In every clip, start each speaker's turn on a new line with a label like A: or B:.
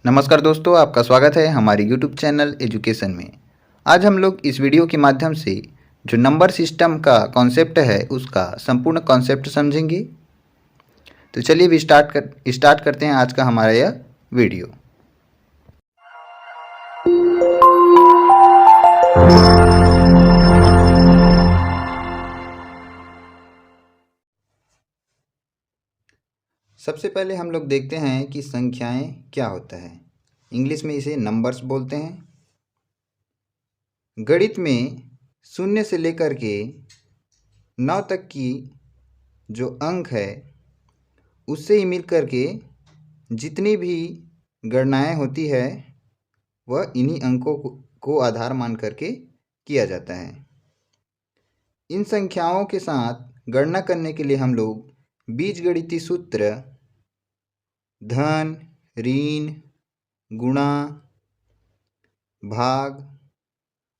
A: नमस्कार दोस्तों, आपका स्वागत है हमारे यूट्यूब चैनल एजुकेशन में। आज हम लोग इस वीडियो के माध्यम से जो नंबर सिस्टम का कॉन्सेप्ट है उसका संपूर्ण कॉन्सेप्ट समझेंगे। तो चलिए भी स्टार्ट करते हैं आज का हमारा यह वीडियो। सबसे पहले हम लोग देखते हैं कि संख्याएं क्या होता है। इंग्लिश में इसे नंबर्स बोलते हैं। गणित में 0 से लेकर के 9 तक की जो अंक है उससे ही मिल कर के जितनी भी गणनाएं होती है वह इन्हीं अंकों को आधार मान करके किया जाता है। इन संख्याओं के साथ गणना करने के लिए हम लोग बीजगणितीय सूत्र धन, ऋण, गुणा, भाग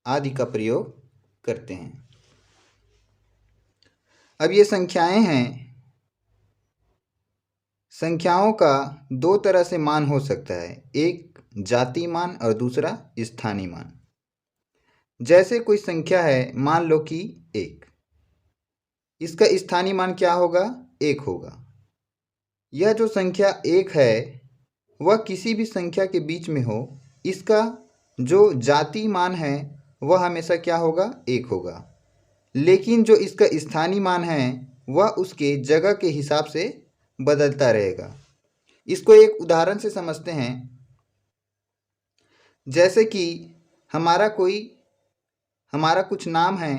A: आदि का प्रयोग करते हैं। अब ये संख्याएं हैं। संख्याओं का दो तरह से मान हो सकता है, एक जातीय मान और दूसरा स्थानीय मान। जैसे कोई संख्या है, मान लो कि 1, इसका स्थानीय मान क्या होगा? 1 होगा। यह जो संख्या 1 है वह किसी भी संख्या के बीच में हो, इसका जो जातीय मान है वह हमेशा क्या होगा? 1 होगा। लेकिन जो इसका स्थानीय मान है वह उसके जगह के हिसाब से बदलता रहेगा। इसको एक उदाहरण से समझते हैं। जैसे कि हमारा कुछ नाम है,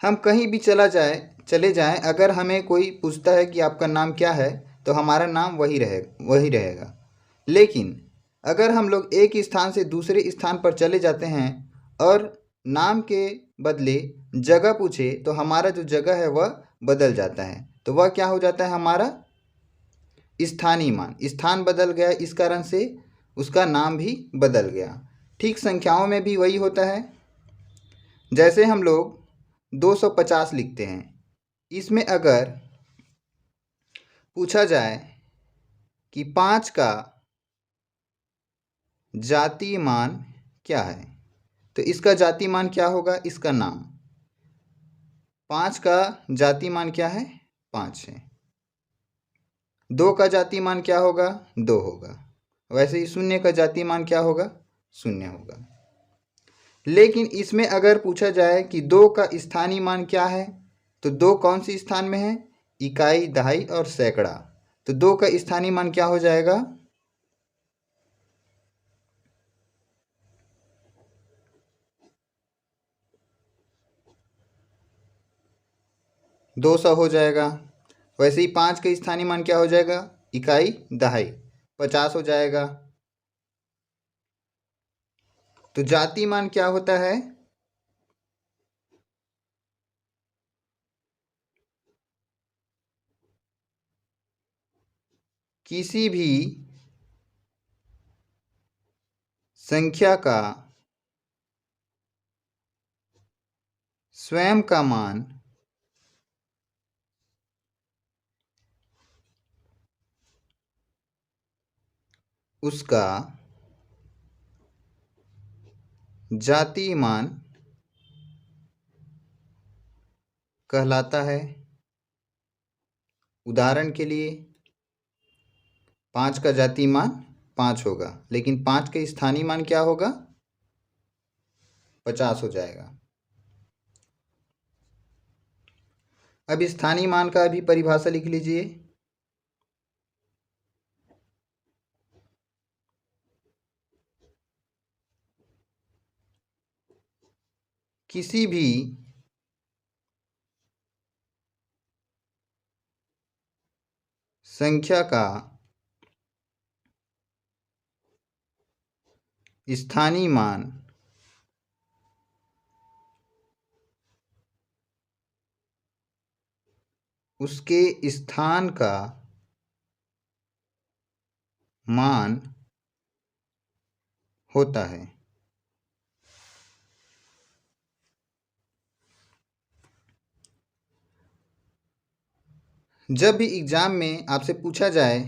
A: हम कहीं भी चले जाएं, अगर हमें कोई पूछता है कि आपका नाम क्या है तो हमारा नाम वही रहेगा। लेकिन अगर हम लोग एक स्थान से दूसरे स्थान पर चले जाते हैं और नाम के बदले जगह पूछे तो हमारा जो जगह है वह बदल जाता है। तो वह क्या हो जाता है? हमारा स्थानीय मान। स्थान बदल गया, इस कारण से उसका नाम भी बदल गया। ठीक संख्याओं में भी वही होता है। जैसे हम लोग 250 लिखते हैं, इसमें अगर पूछा जाए कि 5 का जातीय मान क्या है, तो इसका जातीय मान क्या होगा? इसका नाम। 5 का जातीय मान क्या है? 5 है। 2 का जातीय मान क्या होगा? 2 होगा। वैसे ही 0 का जातीय मान क्या होगा? 0 होगा। लेकिन इसमें अगर पूछा जाए कि 2 का स्थानीय मान क्या है, तो 2 कौन सी स्थान में है? इकाई, दहाई और सैकड़ा। तो 2 का स्थानीय मान क्या हो जाएगा? 200 हो जाएगा। वैसे ही 5 का स्थानीय मान क्या हो जाएगा? इकाई, दहाई, 50 हो जाएगा। तो जातीय मान क्या होता है? किसी भी संख्या का स्वयं का मान उसका जातीय मान कहलाता है। उदाहरण के लिए 5 का जातीय मान 5 होगा, लेकिन 5 का स्थानीय मान क्या होगा? 50 हो जाएगा। अब स्थानीय मान का भी परिभाषा लिख लीजिए। किसी भी संख्या का स्थानीय मान उसके स्थान का मान होता है। जब भी एग्जाम में आपसे पूछा जाए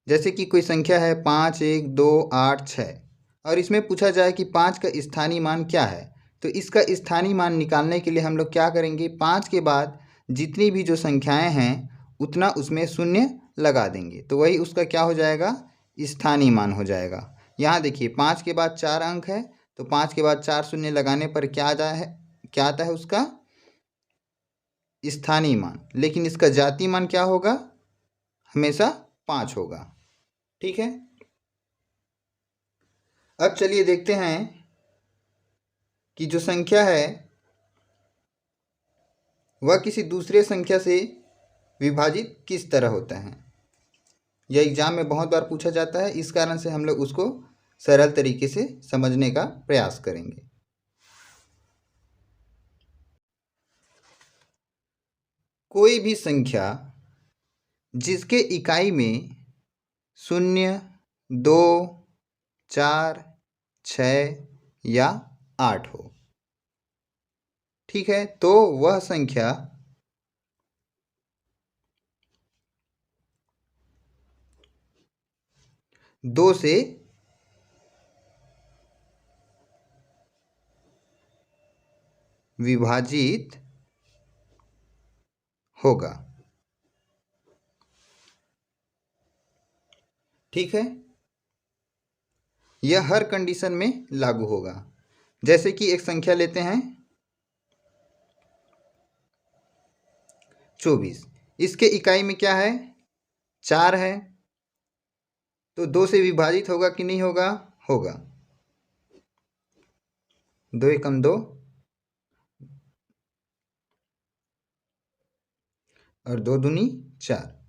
A: जैसे कि कोई संख्या है 5, 1, 2, 8, 6 और इसमें पूछा जाए कि 5 का स्थानीय मान क्या है, तो इसका स्थानीय मान निकालने के लिए हम लोग क्या करेंगे, 5 के बाद जितनी भी जो संख्याएं हैं उतना उसमें शून्य लगा देंगे, तो वही उसका क्या हो जाएगा, स्थानीय मान हो जाएगा। यहाँ देखिए 5 के बाद 4 अंक है, तो 5 के बाद 4 शून्य लगाने पर क्या आता है उसका स्थानीय मान, लेकिन इसका जातीय मान क्या होगा, हमेशा 5 होगा। ठीक है, अब चलिए देखते हैं कि जो संख्या है वह किसी दूसरे संख्या से विभाजित किस तरह होता है। यह एग्जाम में बहुत बार पूछा जाता है, इस कारण से हम लोग उसको सरल तरीके से समझने का प्रयास करेंगे। कोई भी संख्या जिसके इकाई में 0, 2, 4, 6 या 8 हो, ठीक है, तो वह संख्या दो से विभाजित होगा। ठीक है, यह हर कंडीशन में लागू होगा। जैसे कि एक संख्या लेते हैं 24, इसके इकाई में क्या है, 4 है, तो 2 से विभाजित होगा कि नहीं होगा, होगा। 2 एकम 2 और 2 दूनी 4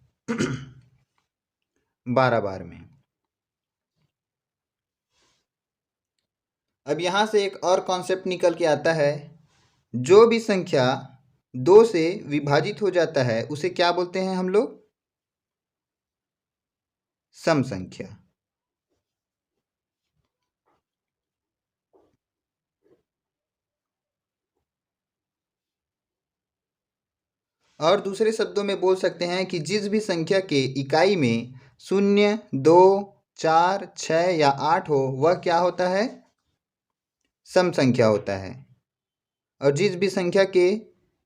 A: 12 बार में। अब यहाँ से एक और कॉन्सेप्ट निकल के आता है, जो भी संख्या 2 से विभाजित हो जाता है उसे क्या बोलते हैं हम लोग, सम संख्या। और दूसरे शब्दों में बोल सकते हैं कि जिस भी संख्या के इकाई में 0, 2, 4, 6 या 8 हो वह क्या होता है, सम संख्या होता है। और जिस भी संख्या के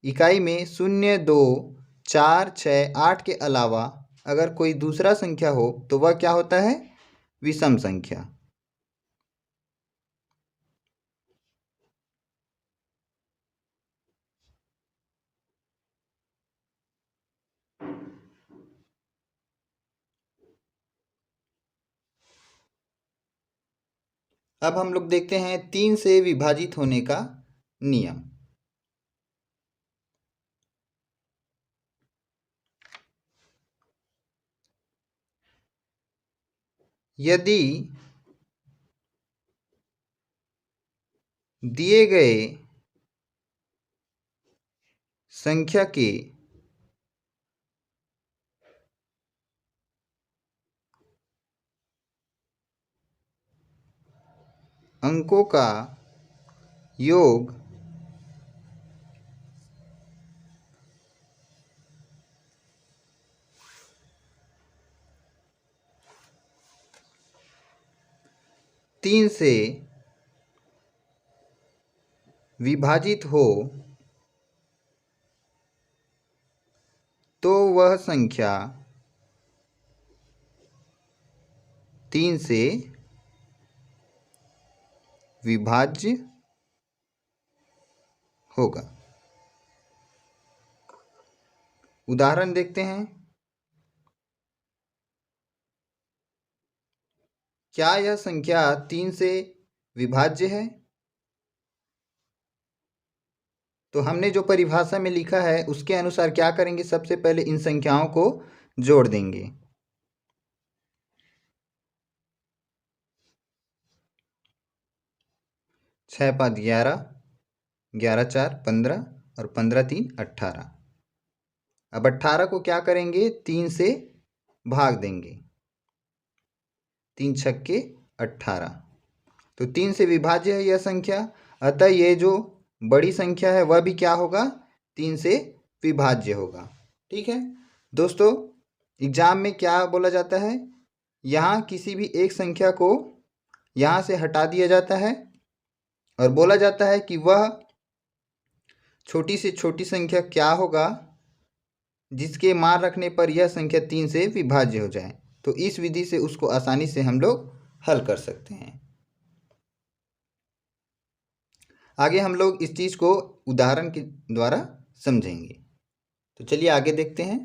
A: इकाई में 0, 2, 4, 6, 8 के अलावा अगर कोई दूसरा संख्या हो तो वह क्या होता है, विषम संख्या। अब हम लोग देखते हैं 3 से विभाजित होने का नियम। यदि दिए गए संख्या के अंकों का योग 3 से विभाजित हो तो वह संख्या 3 से विभाज्य होगा। उदाहरण देखते हैं, क्या यह संख्या 3 से विभाज्य है, तो हमने जो परिभाषा में लिखा है उसके अनुसार क्या करेंगे, सबसे पहले इन संख्याओं को जोड़ देंगे। 6 5 11, 11 4 15 और 15 3 18। अब 18 को क्या करेंगे, 3 से भाग देंगे, 3 छक्के 18, तो 3 से विभाज्य है यह संख्या। अतः ये जो बड़ी संख्या है वह भी क्या होगा, 3 से विभाज्य होगा। ठीक है दोस्तों, एग्जाम में क्या बोला जाता है यहाँ किसी भी एक संख्या को यहाँ से हटा दिया जाता है और बोला जाता है कि वह छोटी से छोटी संख्या क्या होगा जिसके मान रखने पर यह संख्या 3 से विभाज्य हो जाए। तो इस विधि से उसको आसानी से हम लोग हल कर सकते हैं। आगे हम लोग इस चीज़ को उदाहरण के द्वारा समझेंगे। तो चलिए आगे देखते हैं।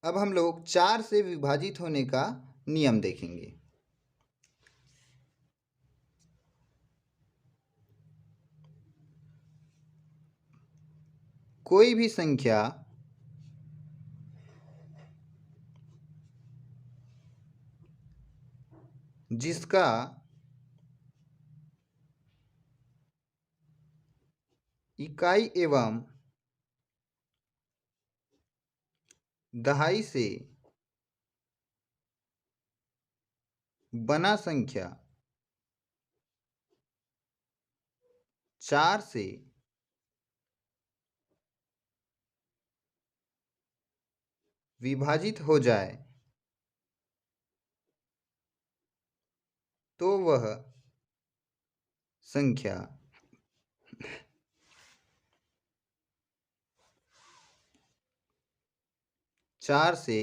A: अब हम लोग 4 से विभाजित होने का नियम देखेंगे। कोई भी संख्या जिसका इकाई एवं दहाई से बना संख्या 4 से विभाजित हो जाए तो वह संख्या चार से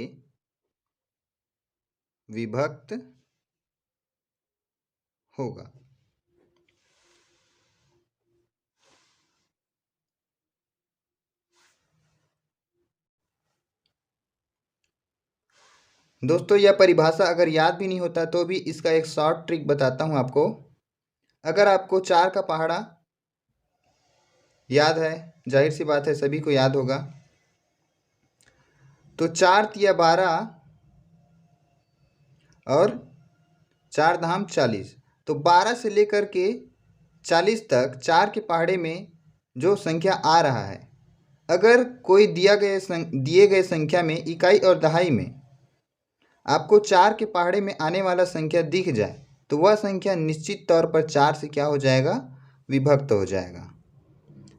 A: विभक्त होगा। दोस्तों यह परिभाषा अगर याद भी नहीं होता तो भी इसका एक शॉर्ट ट्रिक बताता हूँ आपको। अगर आपको 4 का पहाड़ा याद है, जाहिर सी बात है सभी को याद होगा, तो 4 तिया 12 और 4 धाम 40, तो 12 से लेकर के 40 तक 4 के पहाड़े में जो संख्या आ रहा है, अगर कोई दिए गए संख्या में इकाई और दहाई में आपको 4 के पहाड़े में आने वाला संख्या दिख जाए तो वह संख्या निश्चित तौर पर 4 से क्या हो जाएगा, विभक्त हो जाएगा।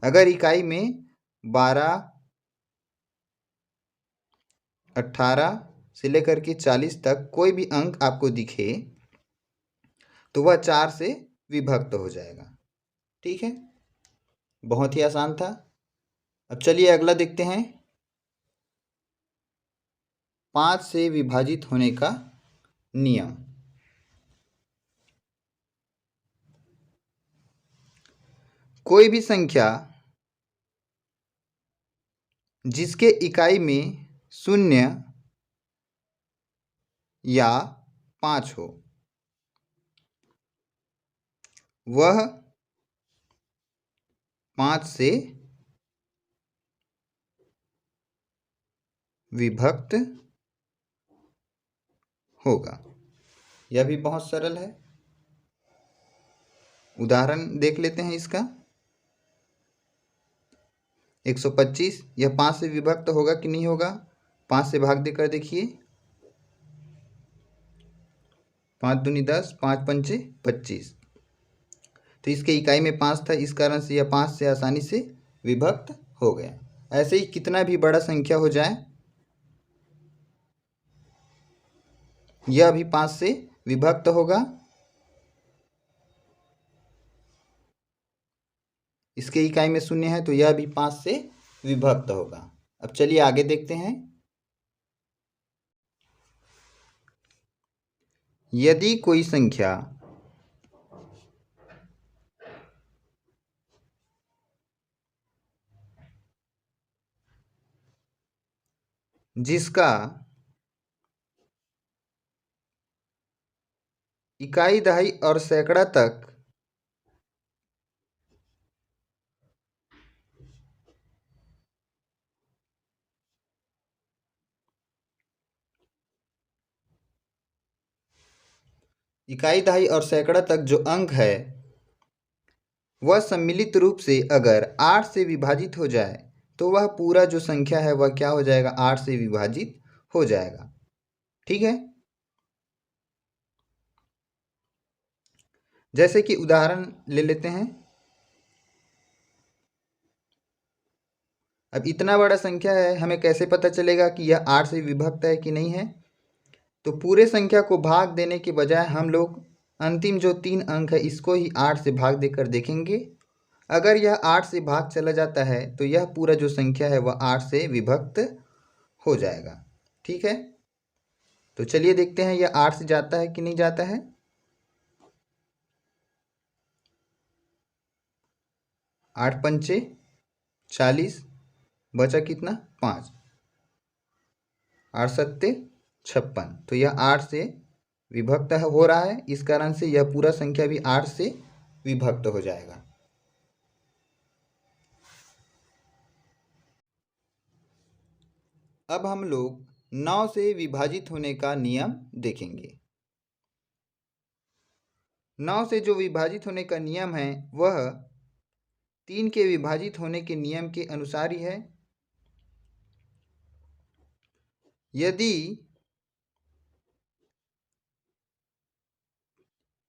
A: अगर इकाई में 12, 18 से लेकर के 40 तक कोई भी अंक आपको दिखे तो वह 4 से विभक्त हो जाएगा। ठीक है, बहुत ही आसान था। अब चलिए अगला देखते हैं। 5 से विभाजित होने का नियम। कोई भी संख्या जिसके इकाई में 0 या 5 हो वह 5 से विभक्त होगा। यह भी बहुत सरल है, उदाहरण देख लेते हैं इसका। 125 यह 5 से विभक्त होगा कि नहीं होगा, 5 से भाग देकर देखिए। 5 दूनी 10, 5 पंचे 25, तो इसके इकाई में 5 था, इस कारण से यह 5 से आसानी से विभक्त हो गया। ऐसे ही कितना भी बड़ा संख्या हो जाए यह भी 5 से विभक्त होगा। इसके इकाई में 0 है तो यह भी 5 से विभक्त होगा। अब चलिए आगे देखते हैं। यदि कोई संख्या जिसका इकाई दहाई और सैकड़ा तक इकाई दहाई और सैकड़ा तक जो अंक है वह सम्मिलित रूप से अगर 8 से विभाजित हो जाए तो वह पूरा जो संख्या है वह क्या हो जाएगा, 8 से विभाजित हो जाएगा। ठीक है, जैसे कि उदाहरण ले लेते हैं। अब इतना बड़ा संख्या है, हमें कैसे पता चलेगा कि यह 8 से विभक्त है कि नहीं है? तो पूरे संख्या को भाग देने के बजाय हम लोग अंतिम जो 3 अंक है इसको ही 8 से भाग देकर देखेंगे। अगर यह 8 से भाग चला जाता है तो यह पूरा जो संख्या है वह 8 से विभक्त हो जाएगा। ठीक है, तो चलिए देखते हैं यह 8 से जाता है कि नहीं जाता है। 8 पंचे 40, बचा कितना? 5, 8 सत्ते 56। तो यह 8 से विभक्त हो रहा है, इस कारण से यह पूरा संख्या भी 8 से विभक्त हो जाएगा। अब हम लोग 9 से विभाजित होने का नियम देखेंगे। 9 से जो विभाजित होने का नियम है वह 3 के विभाजित होने के नियम के अनुसार ही है। यदि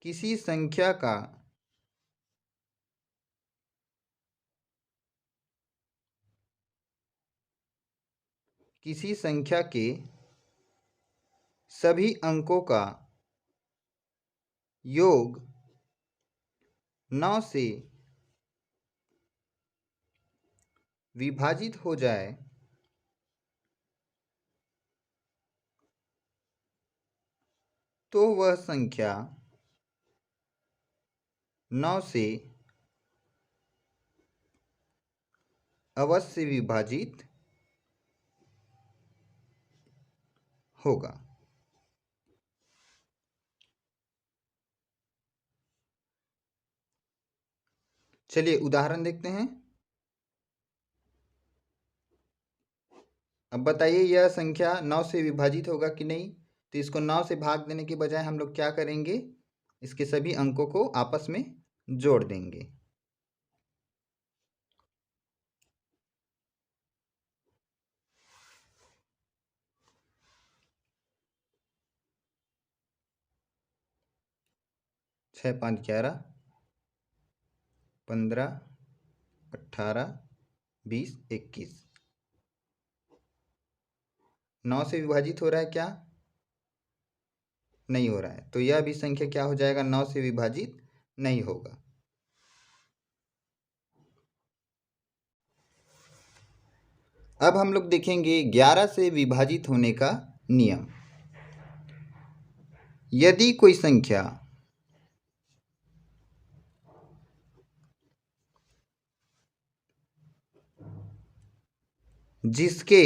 A: किसी संख्या का किसी संख्या के सभी अंकों का योग 9 से विभाजित हो जाए तो वह संख्या 9 से अवश्य विभाजित होगा। चलिए उदाहरण देखते हैं। अब बताइए यह संख्या 9 से विभाजित होगा कि नहीं? तो इसको 9 से भाग देने के बजाय हम लोग क्या करेंगे, इसके सभी अंकों को आपस में जोड़ देंगे। छः 5 11, 15, 18, 20, 21। 9 से विभाजित हो रहा है क्या? नहीं हो रहा है, तो यह भी संख्या क्या हो जाएगा? 9 से विभाजित नहीं होगा। अब हम लोग देखेंगे 11 से विभाजित होने का नियम। यदि कोई संख्या जिसके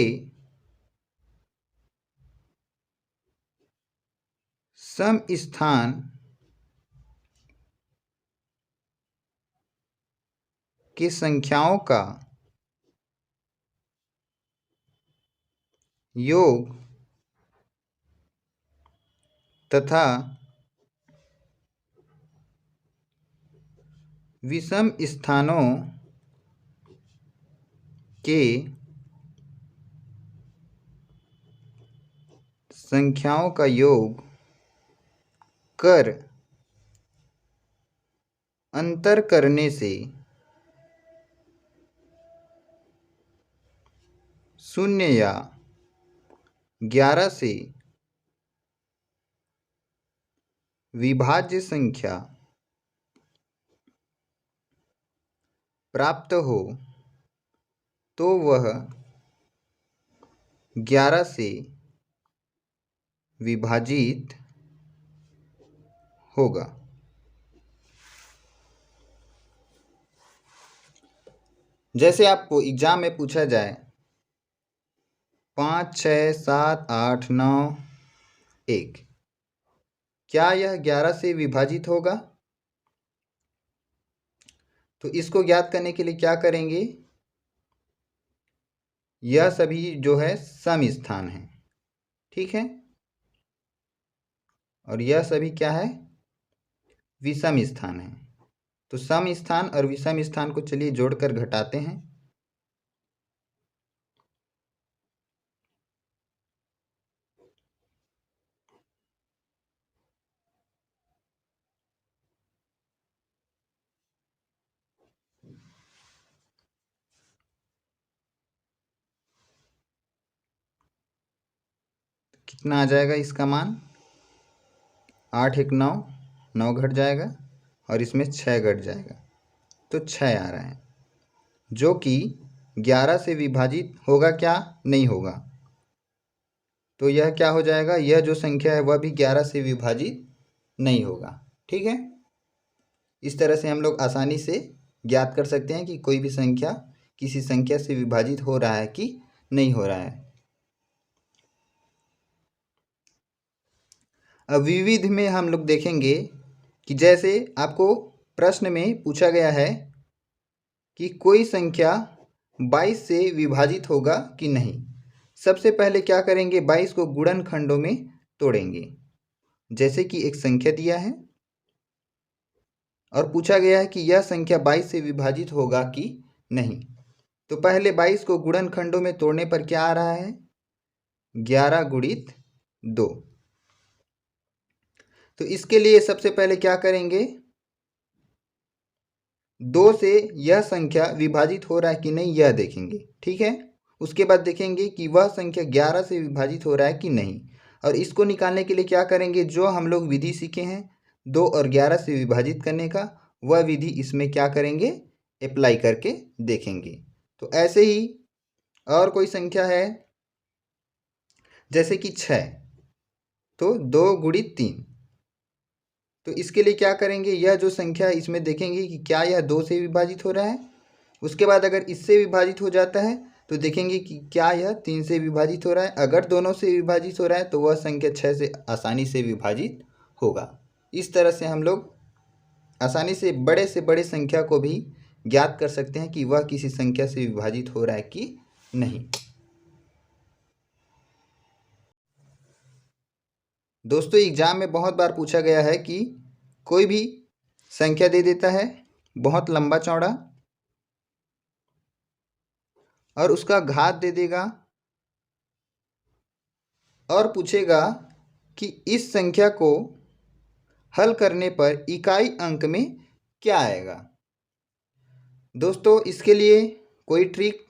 A: सम स्थान की संख्याओं का योग तथा विषम स्थानों के संख्याओं का योग कर अंतर करने से 0 या 11 से विभाज्य संख्या प्राप्त हो तो वह 11 से विभाजित होगा। जैसे आपको एग्जाम में पूछा जाए 5 6 7 8 9 1, क्या यह 11 से विभाजित होगा? तो इसको ज्ञात करने के लिए क्या करेंगे, यह सभी जो है सम स्थान है, ठीक है, और यह सभी क्या है? विषम स्थान है। तो सम स्थान और विषम स्थान को चलिए जोड़कर घटाते हैं। कितना आ जाएगा इसका मान? 8 एक 9, 9 घट जाएगा और इसमें 6 घट जाएगा तो 6 आ रहा है, जो कि 11 से विभाजित होगा क्या? नहीं होगा। तो यह क्या हो जाएगा? यह जो संख्या है वह भी 11 से विभाजित नहीं होगा। ठीक है, इस तरह से हम लोग आसानी से ज्ञात कर सकते हैं कि कोई भी संख्या किसी संख्या से विभाजित हो रहा है कि नहीं हो रहा है। अब विविध में हम लोग देखेंगे कि जैसे आपको प्रश्न में पूछा गया है कि कोई संख्या 22 से विभाजित होगा कि नहीं। सबसे पहले क्या करेंगे? 22 को गुणनखंडों में तोड़ेंगे। जैसे कि एक संख्या दिया है और पूछा गया है कि यह संख्या 22 से विभाजित होगा कि नहीं। तो पहले 22 को गुणनखंडों में तोड़ने पर क्या आ रहा है? 11 गुणित 2। तो इसके लिए सबसे पहले क्या करेंगे? 2 से यह संख्या विभाजित हो रहा है कि नहीं यह देखेंगे। ठीक है, उसके बाद देखेंगे कि वह संख्या 11 से विभाजित हो रहा है कि नहीं, और इसको निकालने के लिए क्या करेंगे? जो हम लोग विधि सीखे हैं 2 और 11 से विभाजित करने का, वह विधि इसमें क्या करेंगे? अप्लाई करके देखेंगे। तो ऐसे ही और कोई संख्या है जैसे कि 6, तो 2 गुणित 3। तो इसके लिए क्या करेंगे? यह जो संख्या है इसमें देखेंगे कि क्या यह 2 से विभाजित हो रहा है। उसके बाद अगर इससे विभाजित हो जाता है तो देखेंगे कि क्या यह 3 से विभाजित हो रहा है। अगर दोनों से विभाजित हो रहा है तो वह संख्या 6 से आसानी से विभाजित होगा। इस तरह से हम लोग आसानी से बड़े संख्या को भी ज्ञात कर सकते हैं कि वह किसी संख्या से विभाजित हो रहा है कि नहीं। दोस्तों, एग्जाम में बहुत बार पूछा गया है कि कोई भी संख्या दे देता है बहुत लंबा चौड़ा और उसका घात दे देगा और पूछेगा कि इस संख्या को हल करने पर इकाई अंक में क्या आएगा। दोस्तों, इसके लिए कोई ट्रिक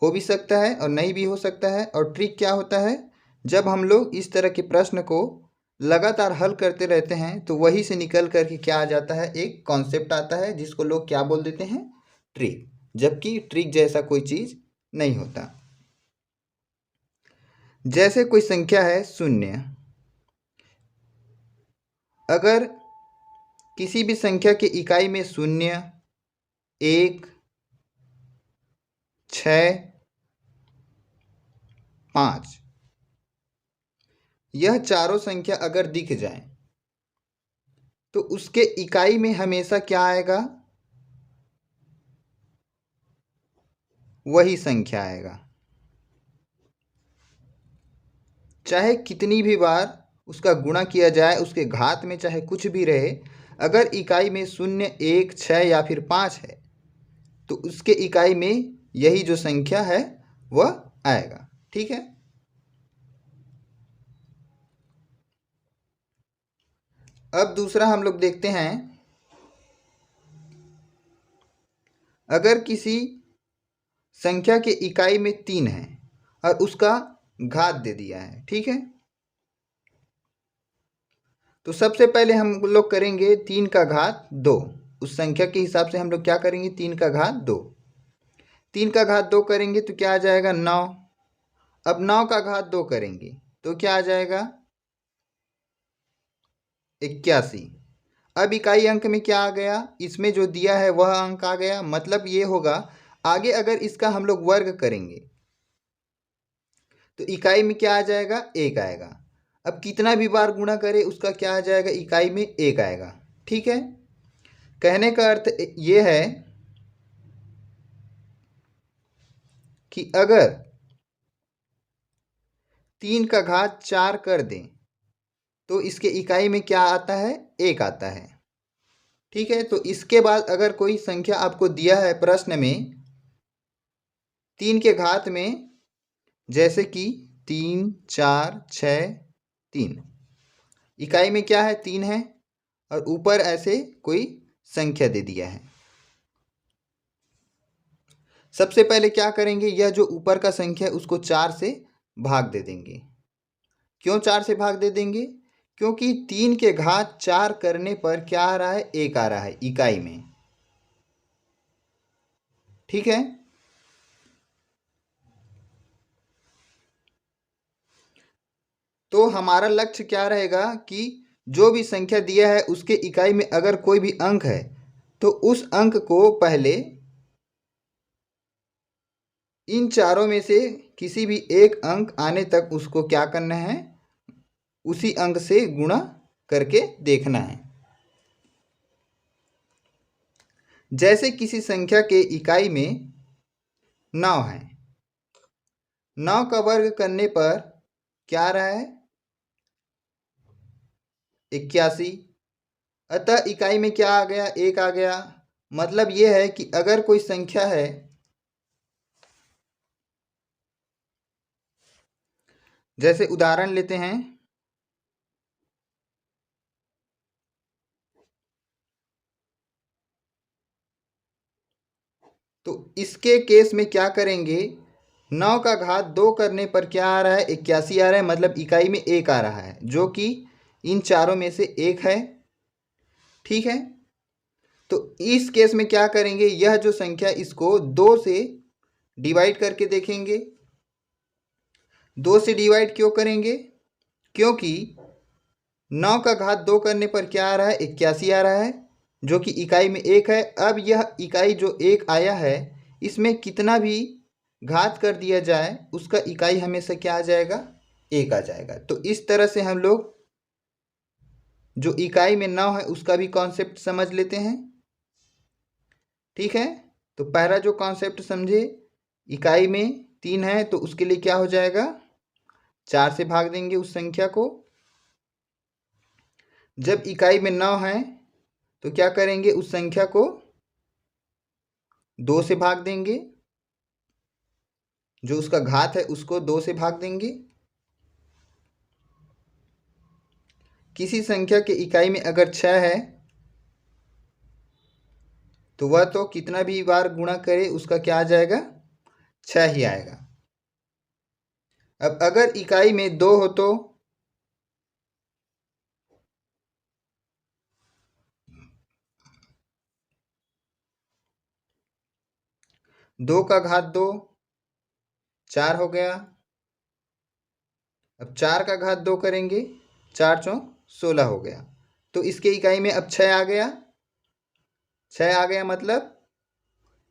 A: हो भी सकता है और नहीं भी हो सकता है। और ट्रिक क्या होता है? जब हम लोग इस तरह के प्रश्न को लगातार हल करते रहते हैं तो वही से निकल कर के क्या आ जाता है? एक कॉन्सेप्ट आता है जिसको लोग क्या बोल देते हैं? ट्रिक। जबकि ट्रिक जैसा कोई चीज़ नहीं होता। जैसे कोई संख्या है 0, अगर किसी भी संख्या के इकाई में 0, 1, 6, 5 यह चारों संख्या अगर दिख जाए तो उसके इकाई में हमेशा क्या आएगा? वही संख्या आएगा। चाहे कितनी भी बार उसका गुणा किया जाए, उसके घात में चाहे कुछ भी रहे, अगर इकाई में 0, 1, 6 या फिर 5 है तो उसके इकाई में यही जो संख्या है वह आएगा। ठीक है, अब दूसरा हम लोग देखते हैं, अगर किसी संख्या के इकाई में 3 है और उसका घात दे दिया है। ठीक है, तो सबसे पहले हम लोग करेंगे 3 का घात 2। उस संख्या के हिसाब से हम लोग क्या करेंगे? 3 का घात 2। 3 का घात 2 करेंगे तो क्या आ जाएगा? 9। अब 9 का घात 2 करेंगे तो क्या आ जाएगा? 81। अब इकाई अंक में क्या आ गया? इसमें जो दिया है वह अंक आ गया। मतलब ये होगा, आगे अगर इसका हम लोग वर्ग करेंगे तो इकाई में क्या आ जाएगा? 1 आएगा। अब कितना भी बार गुणा करे उसका क्या आ जाएगा? इकाई में 1 आएगा। ठीक है, कहने का अर्थ ये है कि अगर 3 का घात 4 कर दें तो इसके इकाई में क्या आता है? 1 आता है। ठीक है, तो इसके बाद अगर कोई संख्या आपको दिया है प्रश्न में 3 के घात में, जैसे कि 3, 4, 6, 3, इकाई में क्या है? 3 है और ऊपर ऐसे कोई संख्या दे दिया है। सबसे पहले क्या करेंगे? यह जो ऊपर का संख्या है उसको 4 से भाग दे देंगे क्यों 4 से भाग दे देंगे? क्योंकि 3 के घात 4 करने पर क्या आ रहा है? 1 आ रहा है इकाई में। ठीक है, तो हमारा लक्ष्य क्या रहेगा कि जो भी संख्या दिया है उसके इकाई में अगर कोई भी अंक है तो उस अंक को पहले इन चारों में से किसी भी एक अंक आने तक उसको क्या करना है? उसी अंक से गुणा करके देखना है। जैसे किसी संख्या के इकाई में 9 है, 9 का वर्ग करने पर क्या आ रहा है? 81। अतः इकाई में क्या आ गया? 1 आ गया। मतलब यह है कि अगर कोई संख्या है, जैसे उदाहरण लेते हैं, तो इसके केस में क्या करेंगे? 9 का घात 2 करने पर क्या आ रहा है? 81 आ रहा है, मतलब इकाई में 1 आ रहा है, जो कि इन चारों में से एक है। ठीक है, तो इस केस में क्या करेंगे? यह जो संख्या इसको 2 से डिवाइड करके देखेंगे। 2 से डिवाइड क्यों करेंगे? क्योंकि 9 का घात 2 करने पर क्या आ रहा है? 81 आ रहा है, जो कि इकाई में 1 है। अब यह इकाई जो 1 आया है, इसमें कितना भी घात कर दिया जाए उसका इकाई हमेशा क्या आ जाएगा? 1 आ जाएगा। तो इस तरह से हम लोग जो इकाई में 9 है उसका भी कॉन्सेप्ट समझ लेते हैं। ठीक है, तो पहला जो कॉन्सेप्ट समझे, इकाई में 3 है तो उसके लिए क्या हो जाएगा? 4 से भाग देंगे उस संख्या को। जब इकाई में 9 है तो क्या करेंगे? उस संख्या को 2 से भाग देंगे, जो उसका घात है उसको 2 से भाग देंगे। किसी संख्या के इकाई में अगर 6 है तो वह तो कितना भी बार गुणा करे उसका क्या आ जाएगा? 6 ही आएगा। अब अगर इकाई में 2 हो तो 2 का घात 2 4 हो गया। अब 4 का घात 2 करेंगे, 4 चौक 16 हो गया। तो इसके इकाई में अब 6 आ गया। 6 आ गया मतलब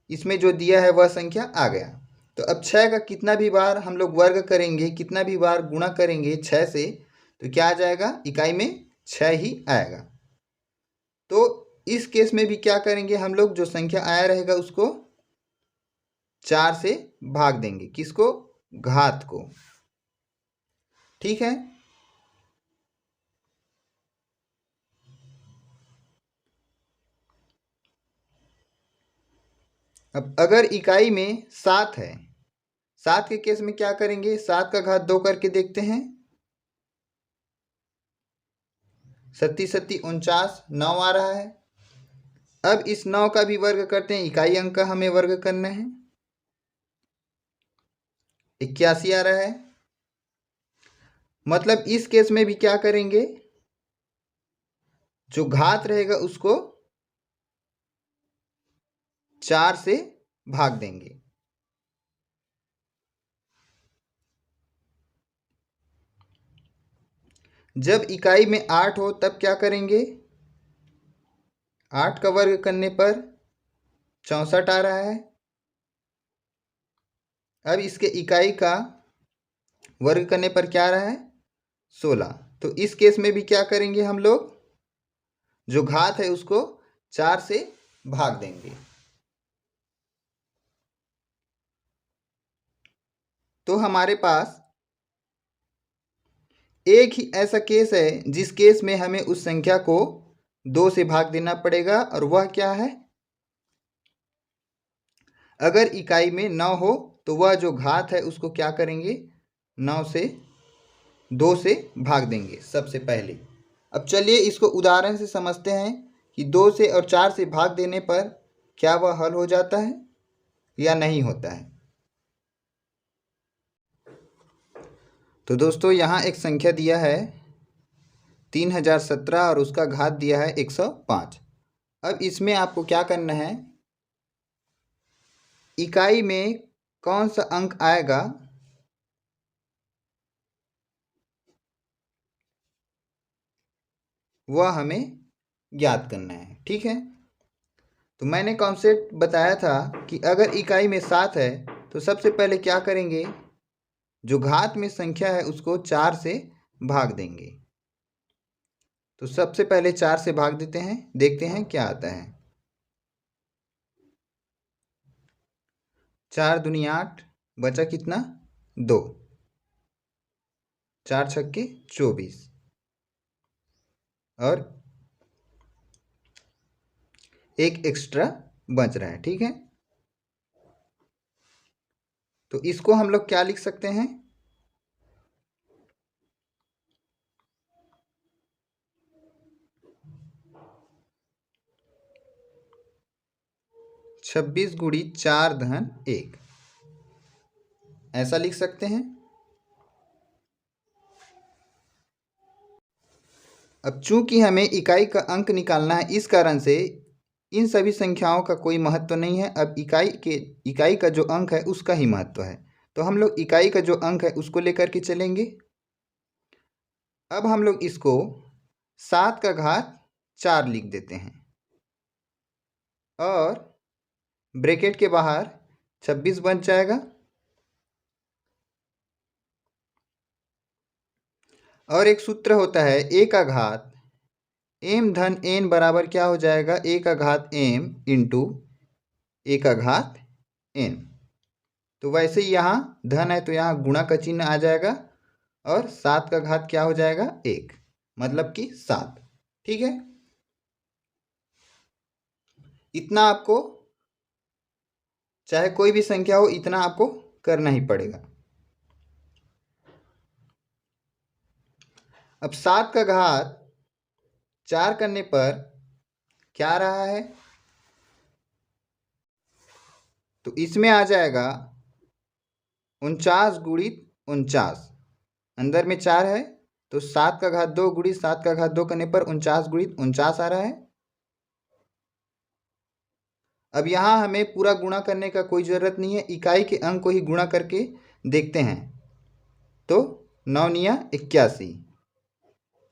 A: इसमें जो दिया है वह संख्या आ गया। तो अब 6 का कितना भी बार हम लोग वर्ग करेंगे, कितना भी बार गुणा करेंगे 6 से, तो क्या आ जाएगा? इकाई में 6 ही आएगा। तो इस केस में भी क्या करेंगे हम लोग? जो संख्या आया रहेगा उसको 4 से भाग देंगे। किसको? घात को। ठीक है, अब अगर इकाई में 7 है, 7 के केस में क्या करेंगे? 7 का घात 2 करके देखते हैं। 7 7 49, 9 आ रहा है। अब इस 9 का भी वर्ग करते हैं, इकाई अंक का हमें वर्ग करना है। 81 आ रहा है, मतलब इस केस में भी क्या करेंगे? जो घात रहेगा उसको 4 से भाग देंगे। जब इकाई में 8 हो तब क्या करेंगे? 8 का वर्ग करने पर 64 आ रहा है। अब इसके इकाई का वर्ग करने पर क्या आ रहा है? 16। तो इस केस में भी क्या करेंगे हम लोग? जो घात है उसको 4 से भाग देंगे। तो हमारे पास एक ही ऐसा केस है जिस केस में हमें उस संख्या को 2 से भाग देना पड़ेगा, और वह क्या है? अगर इकाई में 9 हो तो वह जो घात है उसको क्या करेंगे? 9 से 2 से भाग देंगे सबसे पहले। अब चलिए इसको उदाहरण से समझते हैं कि 2 से और 4 से भाग देने पर क्या वह हल हो जाता है या नहीं होता है। तो दोस्तों यहाँ एक संख्या दिया है 3017 और उसका घात दिया है 105। अब इसमें आपको क्या करना है, इकाई में कौन सा अंक आएगा वह हमें ज्ञात करना है। ठीक है, तो मैंने कॉन्सेप्ट बताया था कि अगर इकाई में 7 है तो सबसे पहले क्या करेंगे, जो घात में संख्या है उसको 4 से भाग देंगे। तो सबसे पहले 4 से भाग देते हैं, देखते हैं क्या आता है। 4 दूनी 8, बचा कितना 2, 4 छक्के 24 और एक एक्स्ट्रा बच रहा है। ठीक है, तो इसको हम लोग क्या लिख सकते हैं, 26 गुणी 4 धन 1, ऐसा लिख सकते हैं। अब चूंकि हमें इकाई का अंक निकालना है, इस कारण से इन सभी संख्याओं का कोई महत्व नहीं है। अब इकाई का जो अंक है उसका ही महत्व है, तो हम लोग इकाई का जो अंक है उसको लेकर के चलेंगे। अब हम लोग इसको 7 का घात 4 लिख देते हैं और ब्रैकेट के बाहर 26 बच जाएगा और एक सूत्र होता है a का घात m धन n बराबर क्या हो जाएगा, a का घात m इंटू a का घात n। तो वैसे ही यहाँ धन है तो यहाँ गुणा का चिन्ह आ जाएगा और 7 का घात क्या हो जाएगा 1, मतलब कि 7। ठीक है, इतना आपको चाहे कोई भी संख्या हो इतना आपको करना ही पड़ेगा। अब 7 का घात 4 करने पर क्या आ रहा है, तो इसमें आ जाएगा 49 गुणित 49, अंदर में 4 है तो 7 का घात 2 गुणित 7 का घात 2 करने पर 49 गुणित 49 आ रहा है। अब यहाँ हमें पूरा गुणा करने का कोई ज़रूरत नहीं है, इकाई के अंक को ही गुणा करके देखते हैं। तो 9 निया 81,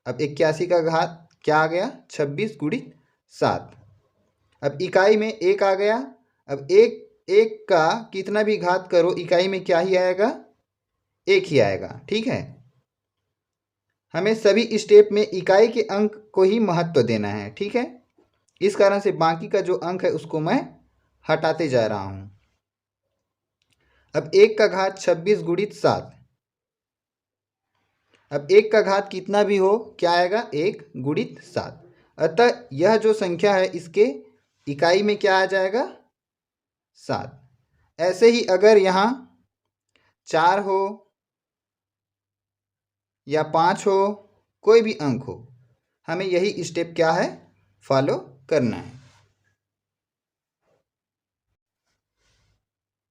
A: अब 81 का घात क्या आ गया 26 गुणित 7। अब इकाई में 1 आ गया, अब एक का कितना भी घात करो इकाई में क्या ही आएगा, 1 ही आएगा। ठीक है, हमें सभी स्टेप में इकाई के अंक को ही महत्व देना है। ठीक है, इस कारण से बाकी का जो अंक है उसको मैं हटाते जा रहा हूं। अब 1 का घात 26 गुणित 7, अब 1 का घात कितना भी हो क्या आएगा 1 गुणित 7, अतः यह जो संख्या है इसके इकाई में क्या आ जाएगा 7। ऐसे ही अगर यहाँ 4 हो या 5 हो, कोई भी अंक हो, हमें यही स्टेप क्या है फॉलो करना है।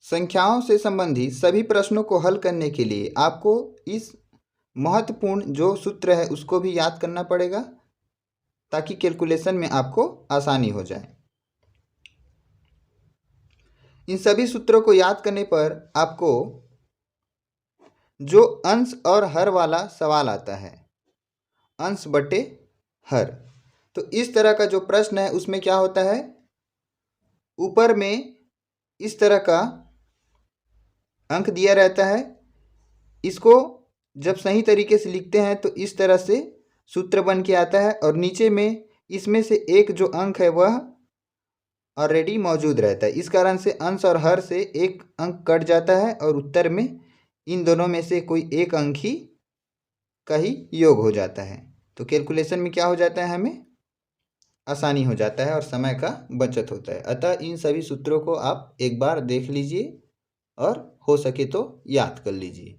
A: संख्याओं से संबंधित सभी प्रश्नों को हल करने के लिए आपको इस महत्वपूर्ण जो सूत्र है उसको भी याद करना पड़ेगा ताकि कैलकुलेशन में आपको आसानी हो जाए। इन सभी सूत्रों को याद करने पर आपको जो अंश और हर वाला सवाल आता है, अंश बटे हर, तो इस तरह का जो प्रश्न है उसमें क्या होता है, ऊपर में इस तरह का अंक दिया रहता है, इसको जब सही तरीके से लिखते हैं तो इस तरह से सूत्र बन के आता है और नीचे में इसमें से एक जो अंक है वह ऑलरेडी मौजूद रहता है। इस कारण से अंश और हर से एक अंक कट जाता है और उत्तर में इन दोनों में से कोई एक अंक ही का ही योग हो जाता है। तो कैलकुलेशन में क्या हो जाता है, हमें आसानी हो जाता है और समय का बचत होता है। अतः इन सभी सूत्रों को आप एक बार देख लीजिए और हो सके तो याद कर लीजिए।